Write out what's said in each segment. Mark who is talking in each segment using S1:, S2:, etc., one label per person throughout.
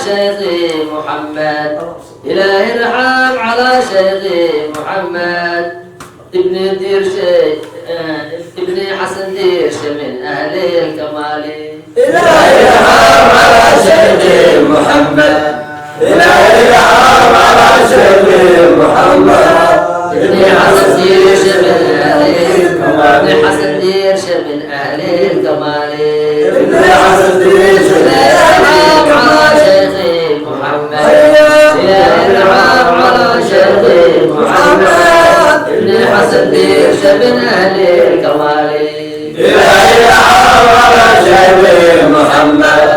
S1: شيخي محمد إلهي ارحم على شيخي محمد ابن دير شيخ ابن حسن دير من أهل الكمال
S2: إلهي ارحم على شيخي محمد إلهي ارحم على شيخي محمد
S1: ابن حسن دير من أهل الكمال ابن حسن دير من أهل الكمال
S2: ابن حسن دير
S1: على شيخي محمد إلهي ارحم على شيخي محمد ابن حسن دير من أهل الكمال
S2: إلهي ارحم على شيخي محمد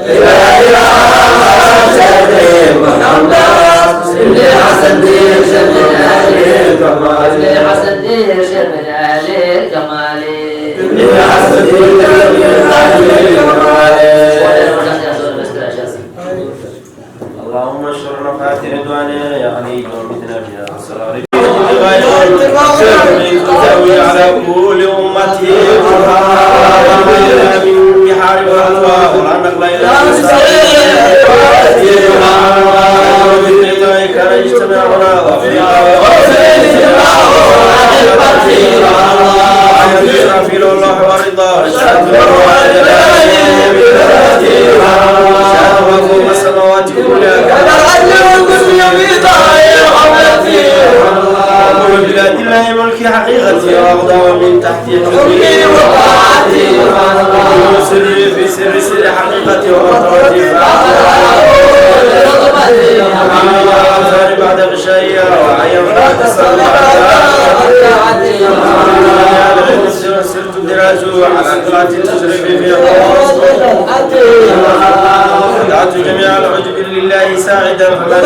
S2: إلهي ارحم على شيخي محمد ابن حسن دير من أهل الكمال
S1: ابن حسن دير من أهل الكمال
S2: ابن حسن دير من أهل الكمال
S3: اللهم اشر رفعات رضوانه يا علي ومثنى بها السرار تزوي على كل امتي من بحار والانواع والعنق لا كان يجتمعنا في الله ورضاه السماوات كلها وكل بلاد الله ملك حقيقتي وأغضى من تحت حكمي وطاعتي سري في سر حقيقتي وأغضى بعد غشايا وعيا بعد سرت دراسه على قراءة التجربة في دعت جميع العجب لله ساعدا فما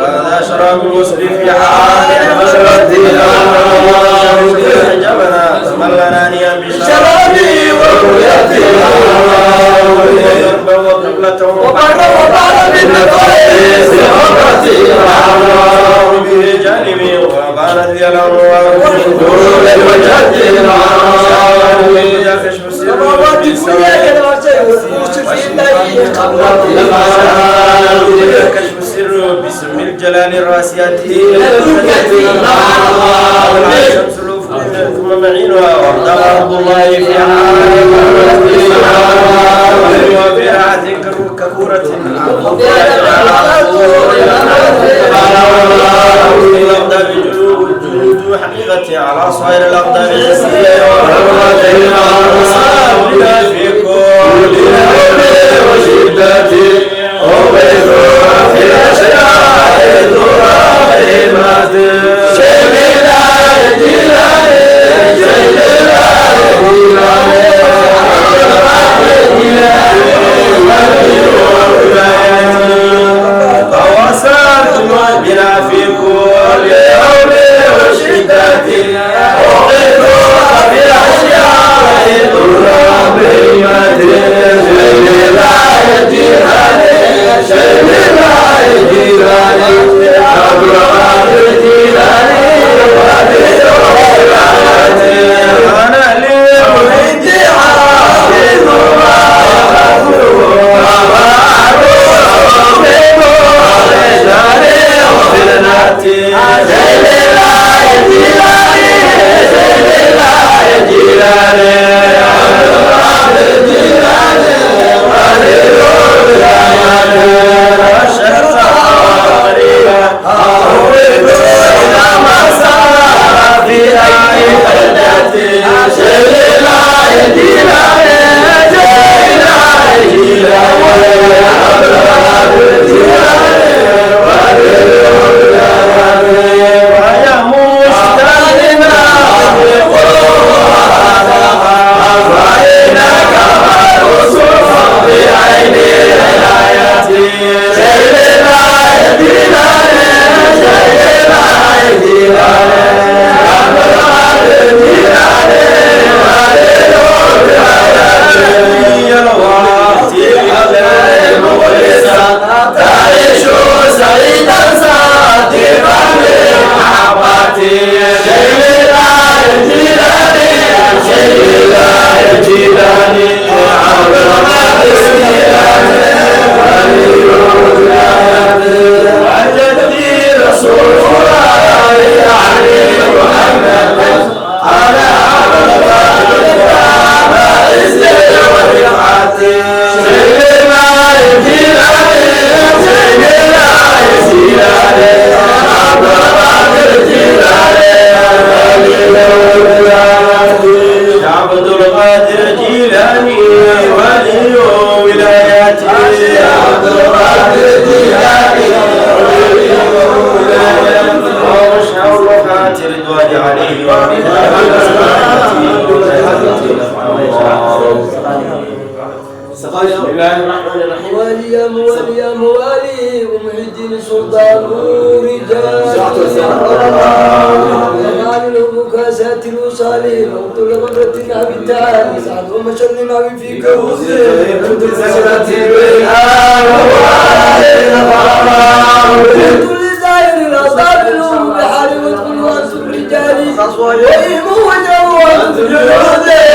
S3: فهذا شراب المسلم في حال حجبنا تملنا نيا بشرابي ورؤيتي وقبلة وقرب بالنفائس وقبلتي بجانبي وبانت لي الأنوار من دون الوجه كشف السر كشف السر باسم الجلال الراسيات شمس الأفق ثم معينها وارضى أرض الله في وفي راحة ككورة الأقدام جلود حقيقتي على صائر الأقدام حسية وصابنا في كل وشدتي وبيضها في الأشياء الظلامات شيخنا الجلال تواصلت بنا في كل يوم وشدتي وبيضها في الأشياء بسم الله الرحمن الرحيم.
S2: موالي يا موالي يا موالي ومحي الدين سلطان رجال ومعلن مكاسات الوصال وطول غبرتنا بالتعالي سعد ومشلنا في كوزي كنت سكرت بالآن كل زائر الأصحاب الأم بحال وادخل وأنتم رجالي وإيموا وجهوا وأنتم جنودي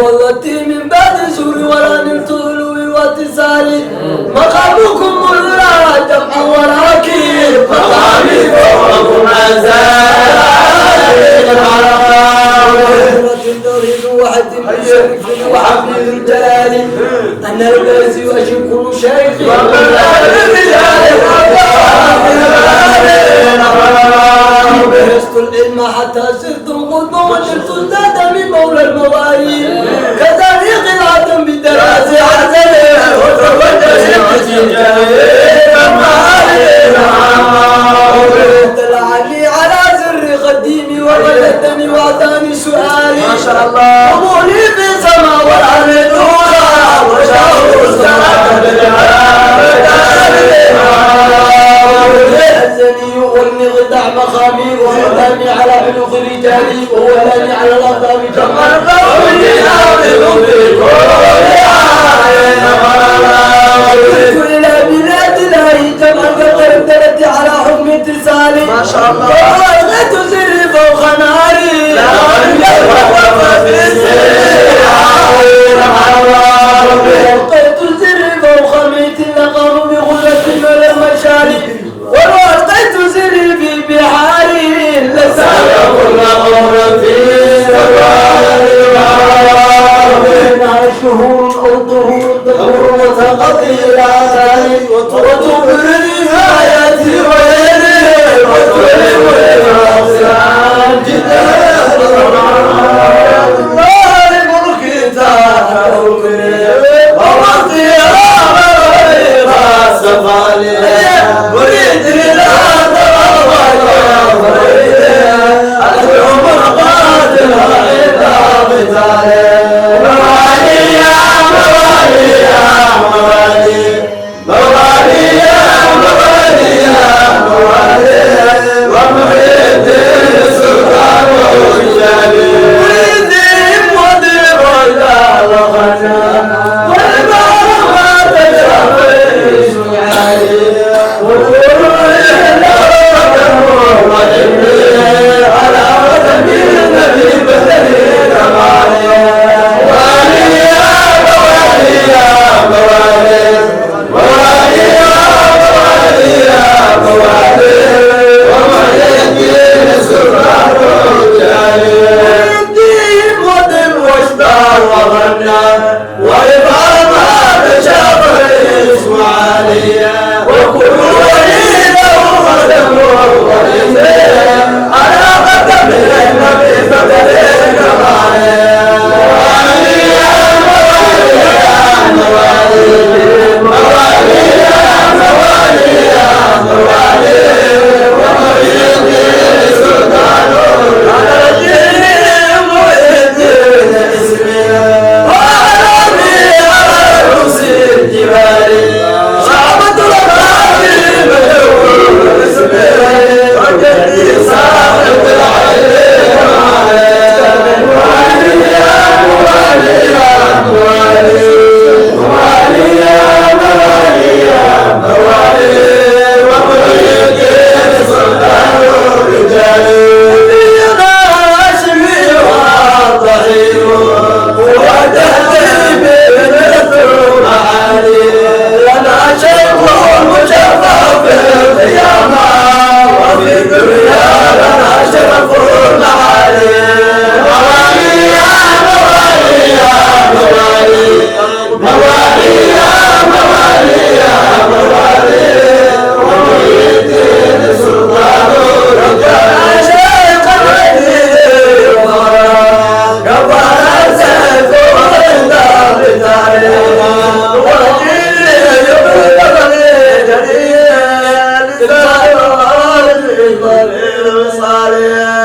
S2: والتي من بعد سور ولا نلت علوي واتصالي مقامكم ملرا جمعا وراكي مقامي فوقكم تريد واحد بشرف وحفيظ الجلال أنا البازي وأشم كل شيخ درست العلم حتى صرت قطبا وصرت ازداد من مولى الموالي كطريق العدم بالدراسة عزله دلعني على سر قديمي وولدني واعطاني سؤالي ما شاء الله قبولي في السماء والارض نورا وشاور السماء أذني يغني غدع مخامي وهداني على بلوغ رجالي وولاني على الأقدام جمع قولي حافظ في كل إلى بلاد الله جمع قدر درجتي على حكم اتصالي ما شاء الله وألغيت سري فوق ناري لا ألقيت سري فوق ميت لقاه بغلة ولا المشاري وألقيت سري في بحاري لسان الأمر في شهور أو ظهور ظهور وتقضي الأعداء وتبرني آياتي ويلي وتلم الأغسان جدا الله ملكي تعالى ووقتي أمري سفالي مريد لا
S3: صالح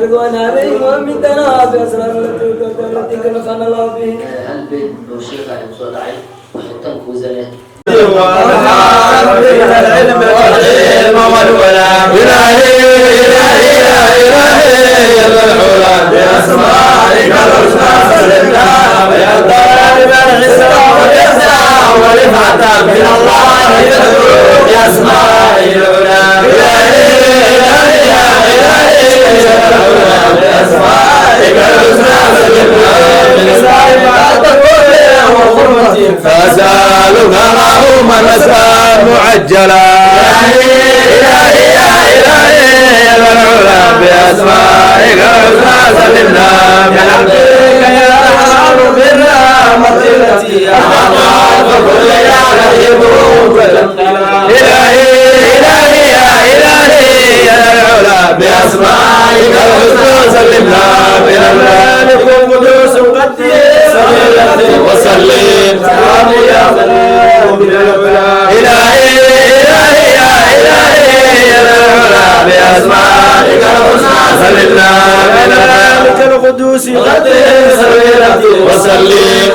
S2: رضوان عليهم ومن تنا بأسرار التي كلفنا الله به.
S1: البيت وشيخ عليه الصلاة والسلام كوزنه.
S3: العلم والعلم والولا إلهي إلهي إلهي العلا بأسمائك الحسنى سلمنا يا طالب العزة والإحسان ورفعة من الله يدعو بأسماء العلا إلهي إلهي إلهي العلا بأسمائك الحسنى سلمنا من سائبات كل وغربة فأسألك اللهم نسأل معجلا إلهي إلهي يا إلهي يا ذا العلا بأسمائك الحسنى سلمنا من عبدك يا رحمن بالرحمة التي أحاطت كل يا رحيم إلهي إلهي يا إلهي يا ذا العلا بأسمائك الحسنى سلمنا من الملك القدوس قديس وسلم سلام يا سلام إلهي إلهي يا إلهي يا العلا بأسمائك الحسنى سلمنا من الملك القدوس قديس وسلم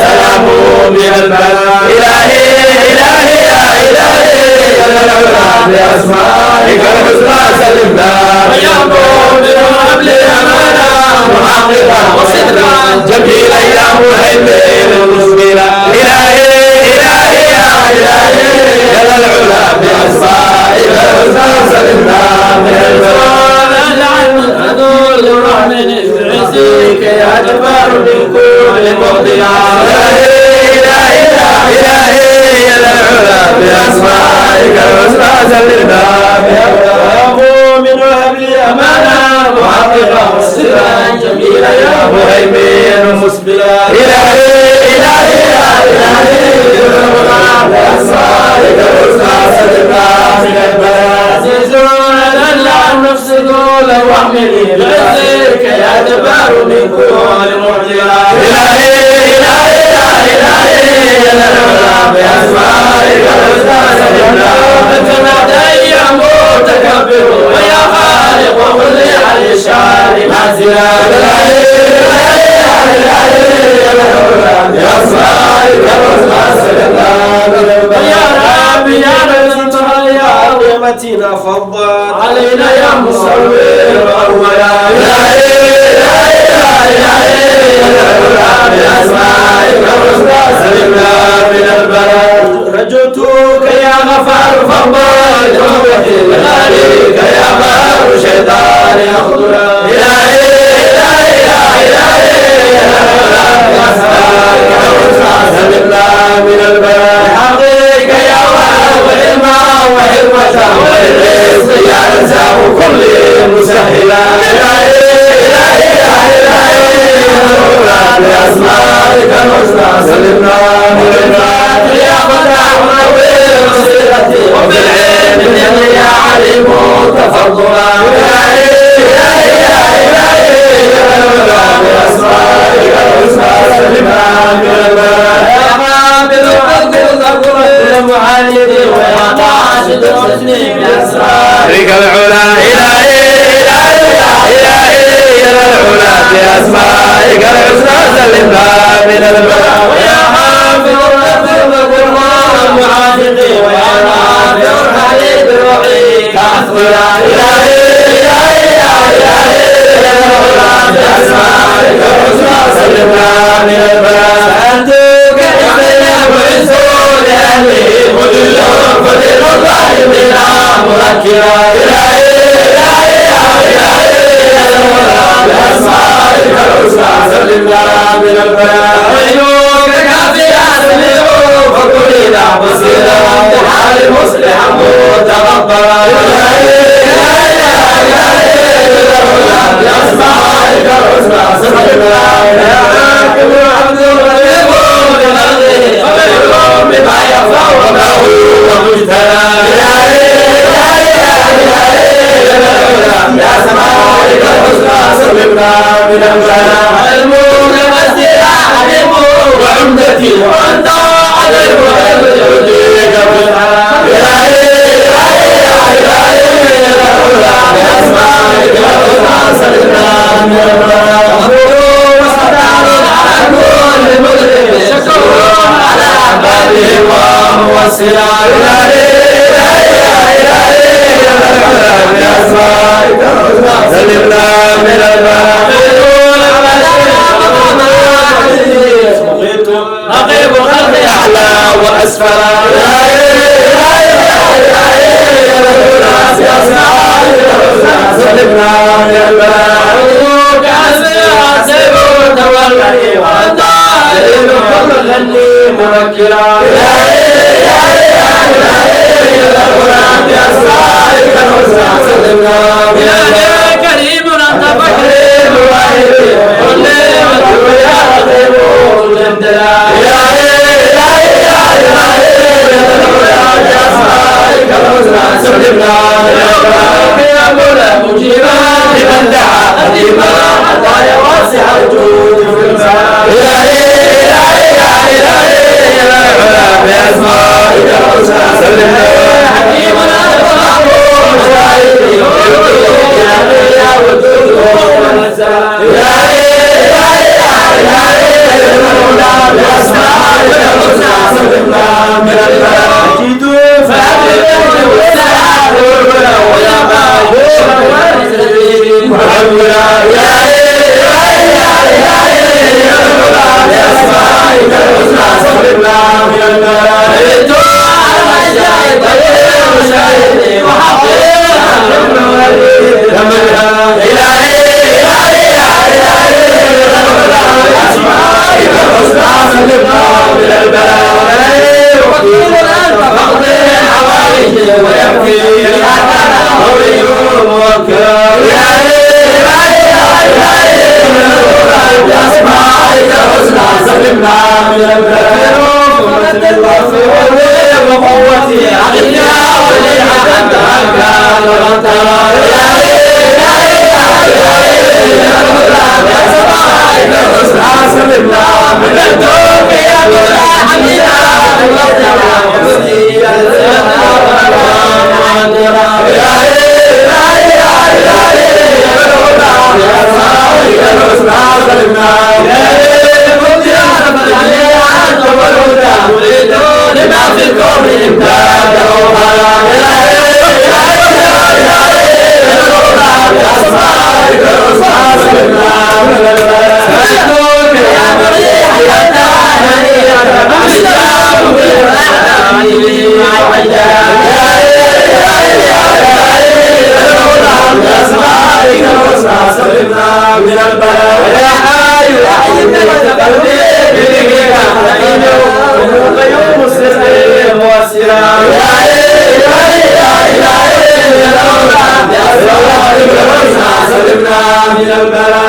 S3: سلام من الملك إلهي إلهي يا إلهي يا العلا بأسمائك الحسنى سلمنا يا مؤمن قبل أمانا محققا وصدقا جميلا يا مهيمن مصبرا إلهي إلهي يا إلهي يا ذا العلا بأسمائك الحسنى سلمنا من الفرار العلم الحدود الرحمن بعزك يا جبار من كل مبدع إلهي إلهي يا إلهي يا ذا العلا بأسمائك الحسنى سلمنا من من وهب لي أمانا محققا وصدقا جميلا يا مهيمن مسبلا إلهي إلهي يا إلهي بأسمائك الحسنى سلمنا من البلاء عزيزون لنا عن نفس دول واحملي بعزك يا جبار من كل معجلة إلهي إلهي يا إلهي يا العلا بأسمائك الحسنى سلمنا فتنادى يا متكبر ويا خالق وكل علي الشعر منزلا إلهي إلهي يا إلهي يا العلا بأسمائك الحسنى سلمنا يا ربي يا رزق يا عظيمتنا فضل علينا يا مصور أولا إلهي إلهي يا إلهي يا العلا بأسمائك الحسنى سلمنا من البلاء رجوتك يا غفار فضل توبتي بغاليك يا بار شيطان يخذنا إلهي إلهي يا إلهي يا العلا بأسمائك الحسنى سلمنا من البلاء حقيقة يا وعلما وحكمة والرزق يا رزاق كل مسهلا إلهي إلهي يا إلهي يا العلا بأسمائك الحسنى سلمنا من البلاء يا فتح منور بصيرتي وبالعلم الذي يا عليم تفضلا إلهي إلهي يا إلهي يا العلا بأسمائك الحسنى سلمنا من البلاء يا قابل القدر المعاند ويا ناشد حسني بأسرارك العلا إلهي إلهي يا إلهي يا العلا بأسمائك الحسنى سلمنا من البلاء ويا حافظ القدر المعاند ويا نافع الحليب روحي كأسرى إلهي إلهي يا إلهي يا العلا بأسمائك الحسنى سلمنا من البلاء أنتك يا وعزون أهلي وذل فضل الله بنا مركبا إلهي إلهي يا إلهي يا العلا بأسمائك الحسنى سلمنا من البلاء عينك كافية سمعوا فكلنا بصيرا بحال مصلح متغبرا إلهي إلهي يا إلهي يا العلا بأسمائك الحسنى سلمنا يا حاكم عبد الغريب بما يرفع وما هو مجتنى إلهي موصلا سلمنا من الباطل نقيب خلق أعلى وأسفل سلمنا من الباطل كأسف تولي وطائر كل غني موكلا كريم أنت فكريم وعيد كل مدعو يا رقيب الامتلاء يا مولا مجيبا لمن دعا قديما حتى واسع الجود في الماء بأسمائك الحسنى سلمنا حكيمنا المحمود يا ودود والنساء بأسمائك الحسنى سلمنا من المجيد فأبلغ والسلام ويا بأسمائك الحسنى سلمنا من المجيد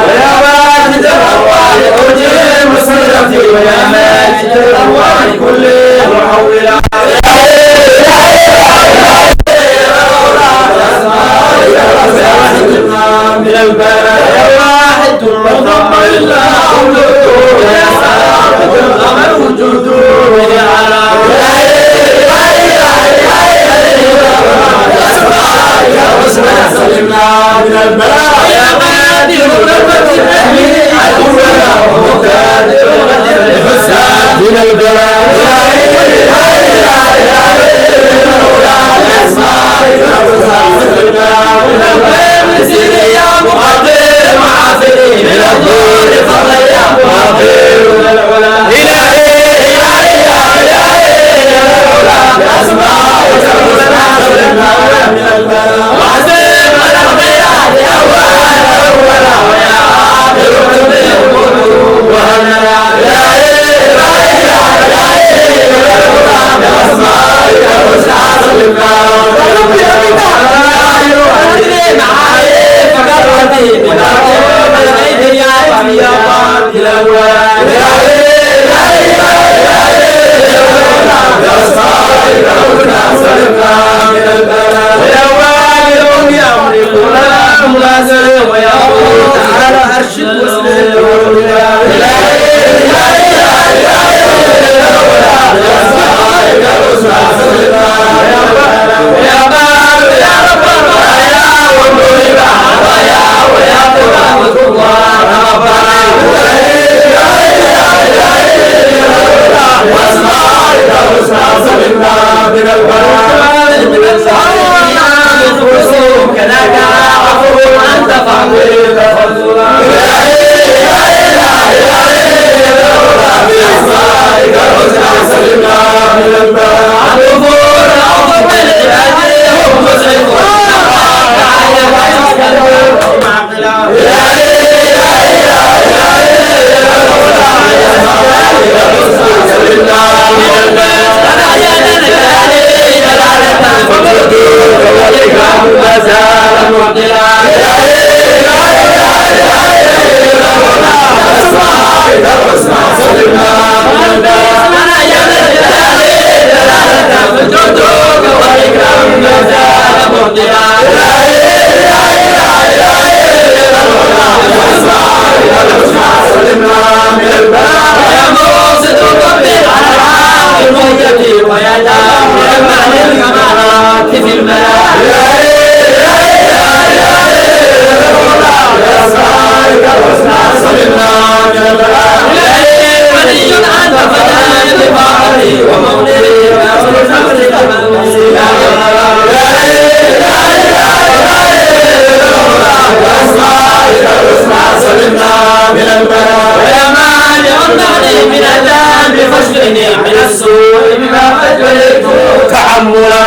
S3: تحملا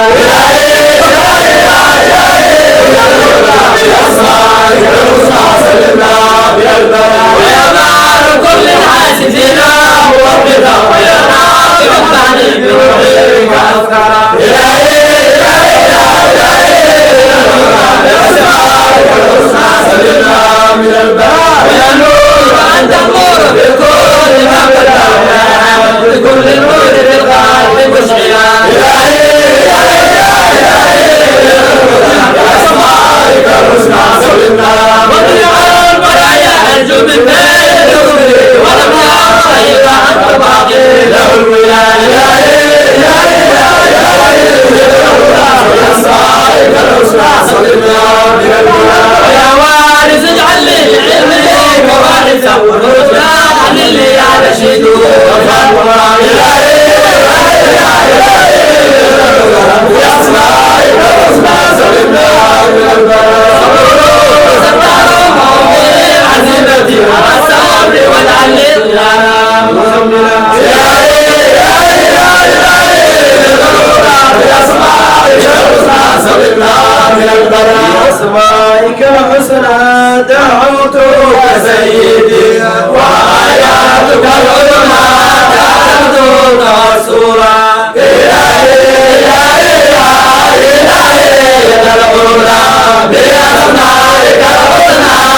S3: ويا مال كل حاسدين وربنا ويا ناصر الثاني بروحك أذكارا من الباب يا نور أنت النور بكل ما بدا بكل النور في القلب مشعلا أسمائك الحسنى سلمنا وطلع البرايا أرجو من بين ولم يرى إلا أنت باقي له الولاية أسمائك الحسنى سلمنا من الولاية ويا وارث اجعل لي علمي ووارثا ورشدا عن اللي يعرشد بأسمائك الحسنى سلمنا من عزيمتي على الصبر واجعل لي بأسمائك الحسنى دعوتك سيدي وآياتك العظمى دعوتك رسولا إلهي يا إلهي يا العلا بأسمائك الحسنى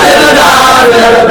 S3: سلمنا من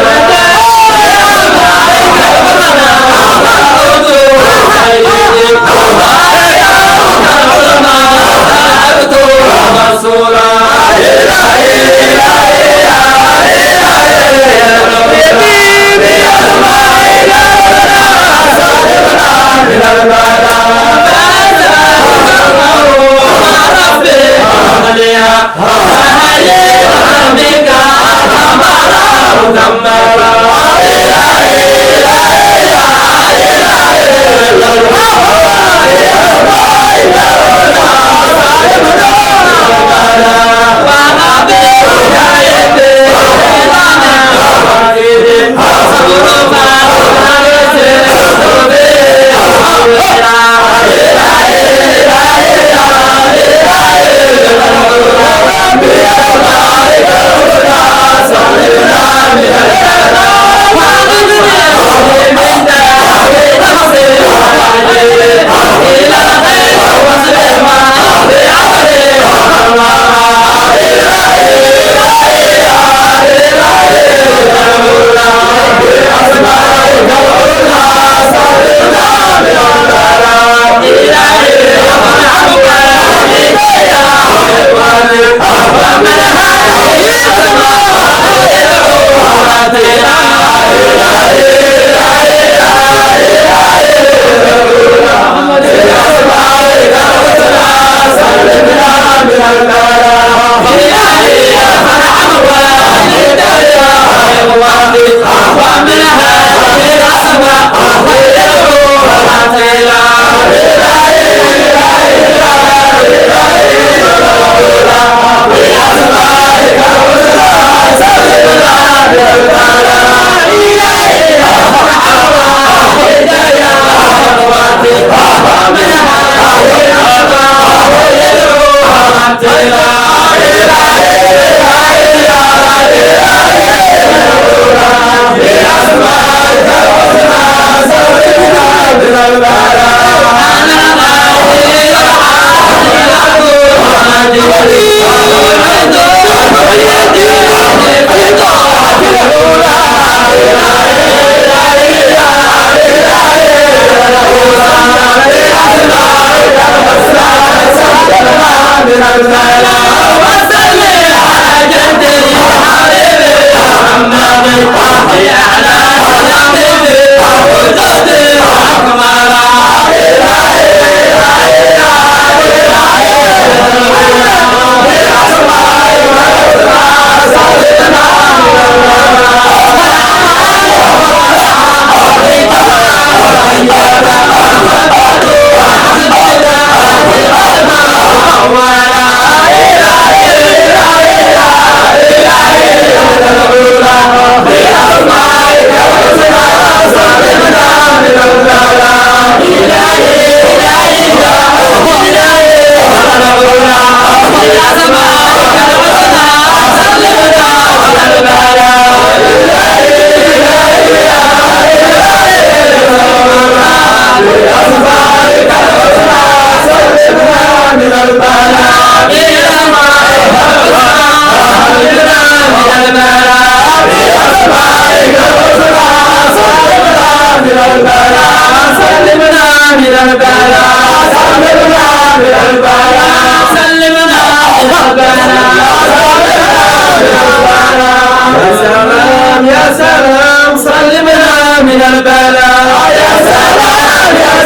S3: سلام سلمنا من البلاء يا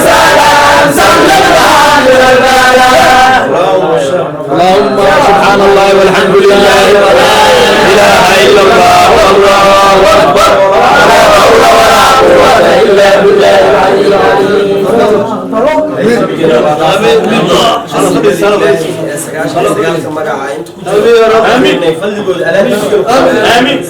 S3: سلام سلمنا من البلاء اللهم سبحان الله والحمد لله ولا إله إلا الله والله أكبر ولا حول ولا قوة إلا بالله العلي العظيم آمين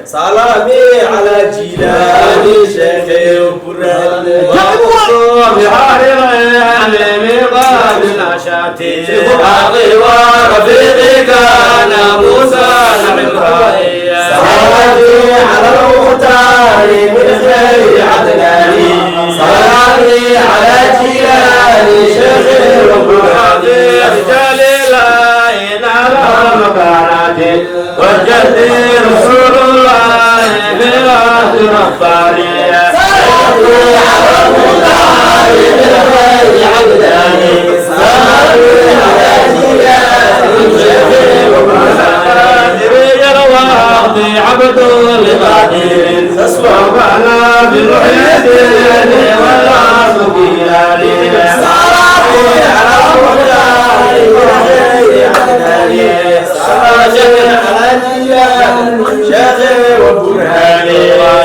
S2: سلامي على جيلاني شيخي وبرهاني
S3: بحار العلم قاد الأشاتي أخي ورفيقي كان موسى العبرائي
S2: سلامي على المختار من خير عدناني سلامي على جيلاني شيخي وبرهاني
S3: رجال الله على مكاناتي والجد رسول الله في الأرض رباني
S2: سلامي على المختار من خير عدناني سلامي على جيلاني شيخي وبرهاني
S3: رجال الوقت عبد القادر سبحنا بالوحيدين والأرض كياني
S2: سلامي على المختار من خير عدناني سلامي على جيلاني شيخي وبرهاني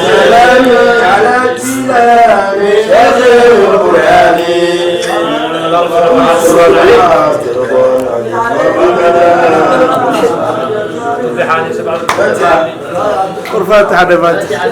S2: سلامي على جيلاني شيخي وبرهاني
S3: الفاتحة دفاتح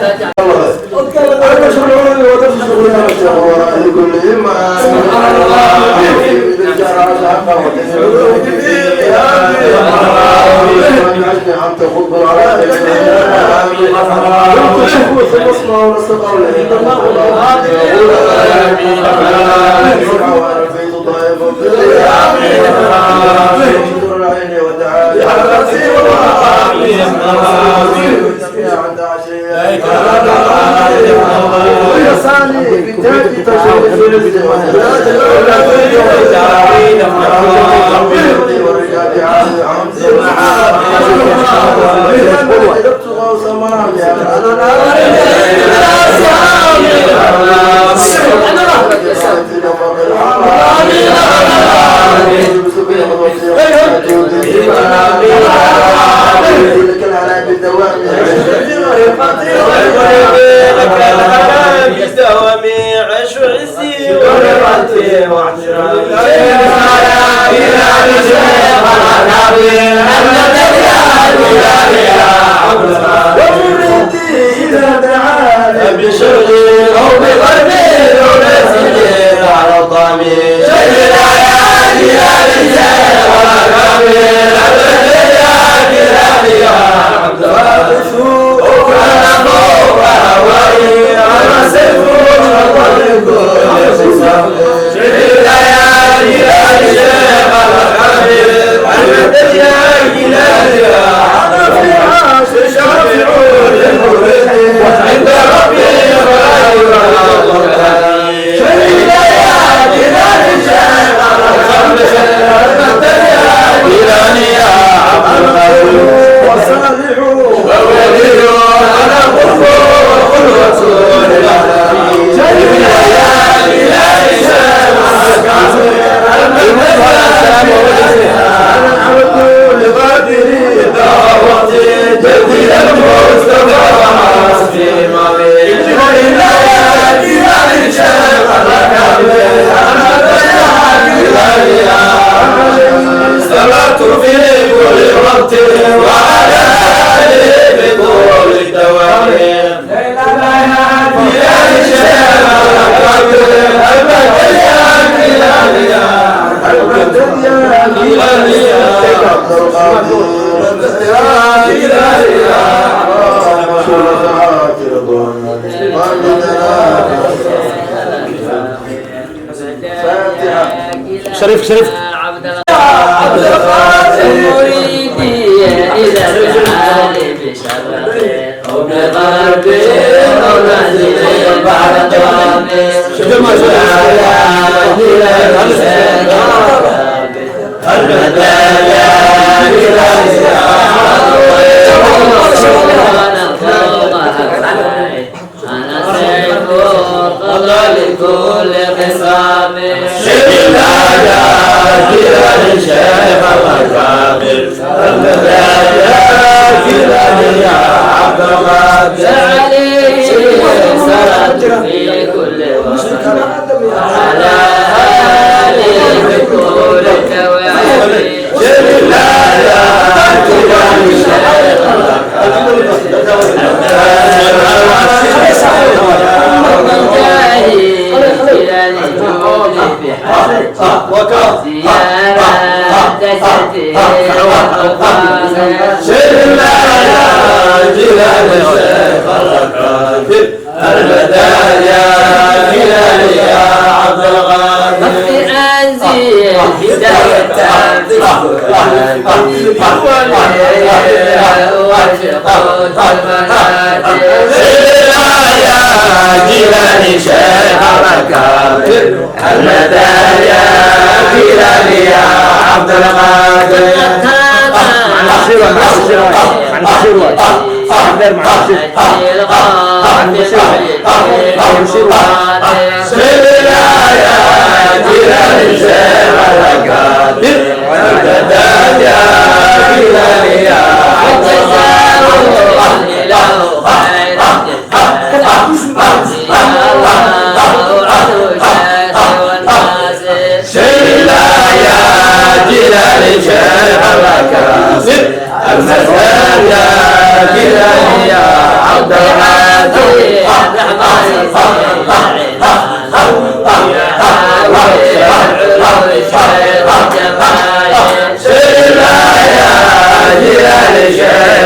S3: Yeah. شريف
S1: عبد القادر مريدي إلى الحال بشرق أو بغرب أو نازل بعد لكل خصام
S3: سيدنا يا جيران الشيخ الكامل المدايا جيران يا عبد القادر
S1: عليه صلاة في كل وقت على آله بكل الكواكب
S3: سيدنا يا جيران الشيخ سيدنا يا جيران الشيخ الكامل المدايا جيران يا عبد القادر
S1: أنزل هداية
S3: سيدنا يا جيران شيخ الكامل المدايا جيران يا عبد القادر سيدنا يا جيران شيخ الكامل المدايا جيران يا عبد سيدنا يا جيران شيخ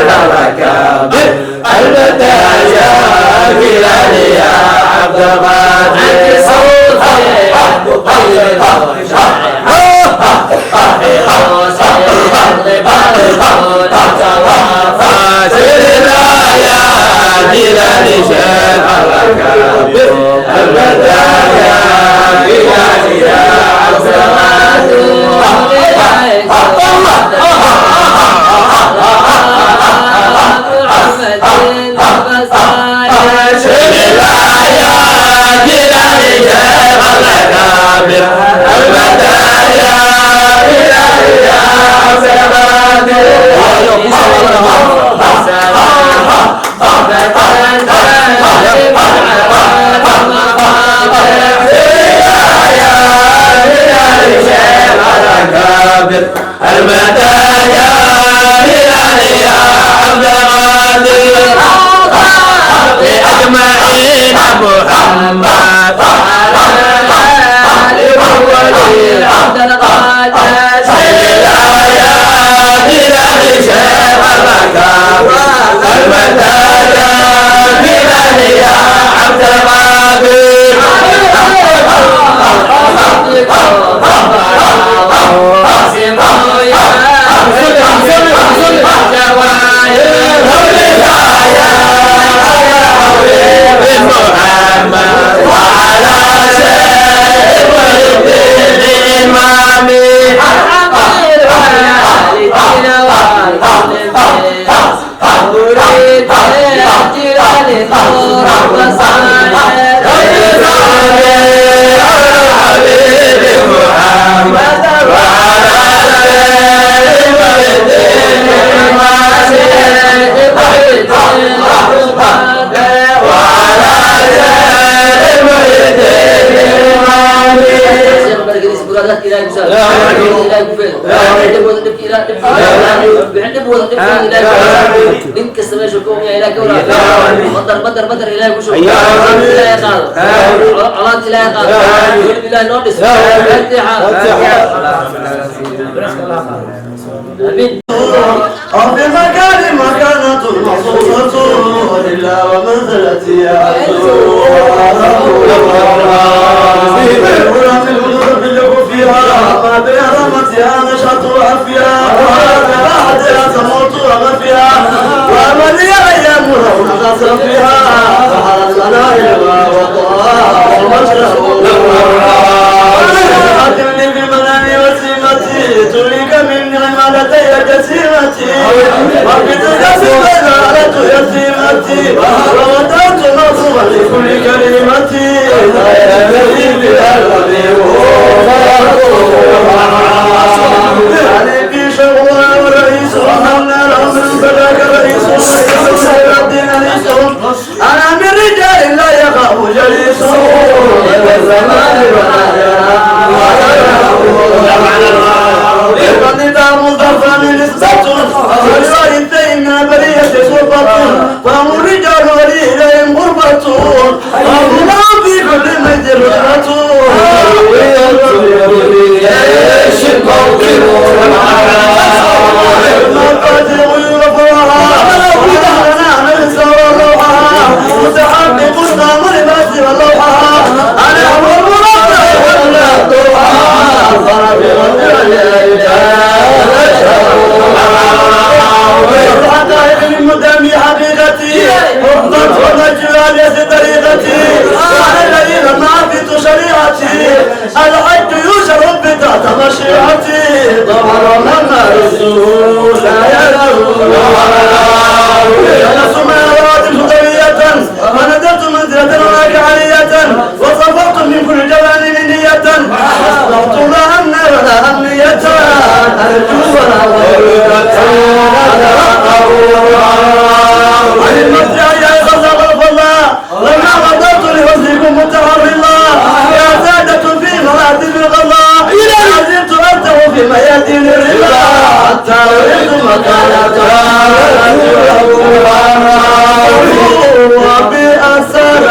S3: الكامل المدايا جيران يا عبد سيدنا يا جيران شيخ الكامل المدايا جيران يا عبد القادر سيدنا يا جيران شيخ الكامل المدايا جيران يا عبد سيدنا يا جيران شيخ الكامل المدايا جيران يا عبد المدايا جيران يا عبد القادر أجمعين محمد
S1: عبد القادر
S3: سيدنا يا جيران شيخ الكامل المدايا جيران يا عبد القادر محمد وعلى سيد الدين إمامي
S1: بدر إلهي وشوف إلهي قال على إلهي قال إلهي نودس آمين
S2: أو في مكان مكانة مخصوصة إلا ومنزلتي في الهدى في الوجود في فيها ما بين رمتها نشاط وعافية بعدها تموت وغفيها وأمني أيام رونق صفيها فحرت لنا إلما وطاع ومشرب أكرمني بمنامي وسيمتي تريك من نعمتي جسيمتي وقتك بزالة يتيمتي ووضعت نصبا لكل كلمتي لا يلي بها الغريب عليك شغل ورئيس وحمنا الأمر فذاك رئيس ورئيس الدين رئيسهم أنا من رجال لا يخاف جليسهم الزمان النظام الضفر نسبة ولوالدين برية سلطة فهم الرجال وليهم غربة وهم في كل مجد رحمة ايش الموقف مقاتل ويرفعها انا من سوى اللوحة متحقق الامر باسر اللوحة انا هو المربع ولا الضحى فرب المدام حقيقتي وقت ومجال يد طريقتي وانا الذي لما عرفت شريعتي الحج يشرب بتحت مشيعتي ظهر لنا الرسول لا يرون نفس ما رواتب خطوية وندرت منزلة هناك علية وصفرت من كل جوانب نية أصبحت لا أمن ولا أمنية أرجو ولا عن المرجع يا غزل الفضاء لما غضبت لوزنكم متحر الله يا سادة في مراتب الغضاء عزمت أنته في ميادين الرضا حتى أريد مكانتها وبأسر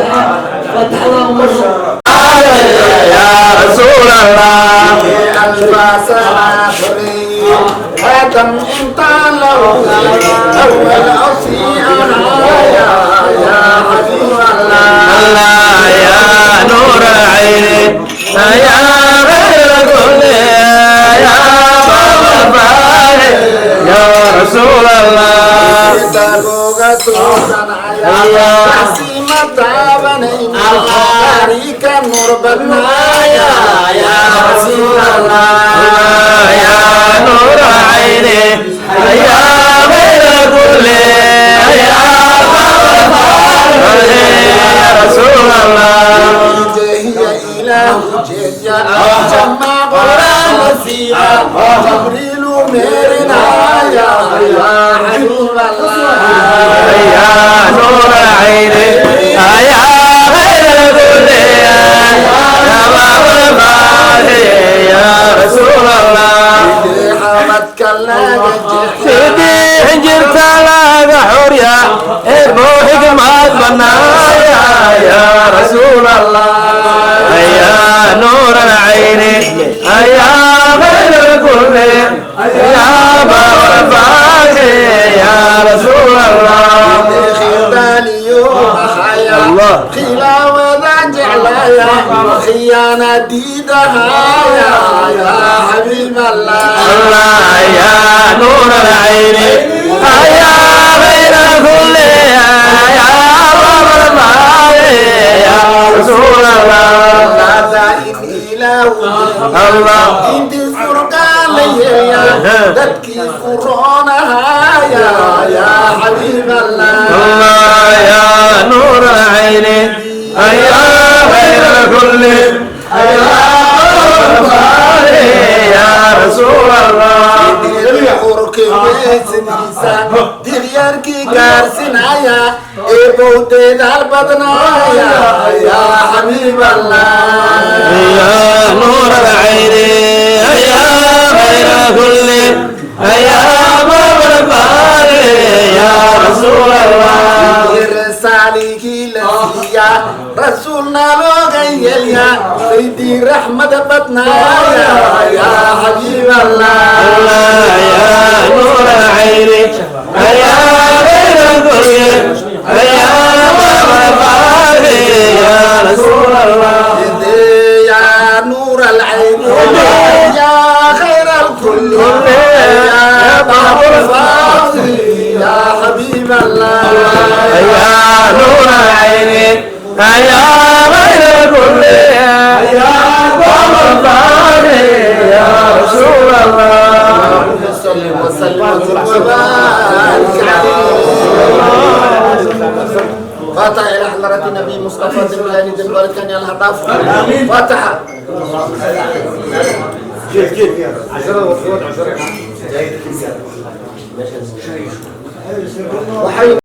S2: فاتحة اللهم
S3: يا رسول الله
S4: الباسل آدم انت له أول أصيعنا يا حبيب
S3: الله يا نور عيني يا غير كل يا بابا يا رسول الله
S4: نور بنايا يا رسول الله
S3: يا نور عيني يا غير كل يا بابا يا رسول الله
S4: هي إله جيجا جمع قرآن فيها جبريل ميرنا يا حبيب الله
S3: يا نور عيني يا غير كل يا بابا يا رسول الله سيدي هنجرت لك حوريا بوحك ما بنايا يا رسول الله يا نور العين يا غير كل يا بابا يا رسول الله الله
S4: خلا وذا يا خيانة ديدها يا حبيب
S3: الله يا نور العين يا غير كل يا بابا يا رسول الله الله
S4: انت فرقان يا تبكي فرونها يا حبيب
S3: الله يا نور العين يا غير كل يا بابا يا رسول الله
S4: ديرياركي كارسنايا ايبوتي دالبدنايا يا حبيب الله
S3: يا نور العين يا غير كل يا بابا يا رسول الله
S4: رسالك لسيا رسولنا لوغيا سيدي رحمة بطنايا يا حبيب الله
S3: يا نور العين يا غير كل يا بابا يا رسول الله
S4: يا نور العين يا خير الكل يا باب الفاضل يا حبيب الله
S3: يا نور العين يا غير كل يا بابا يا رسول الله
S4: صل وسلم وبارك عليه فاتح إلى حضرة النبي مصطفى دملاني دمبركني الهدف فاتح
S2: كيف 10
S4: وحي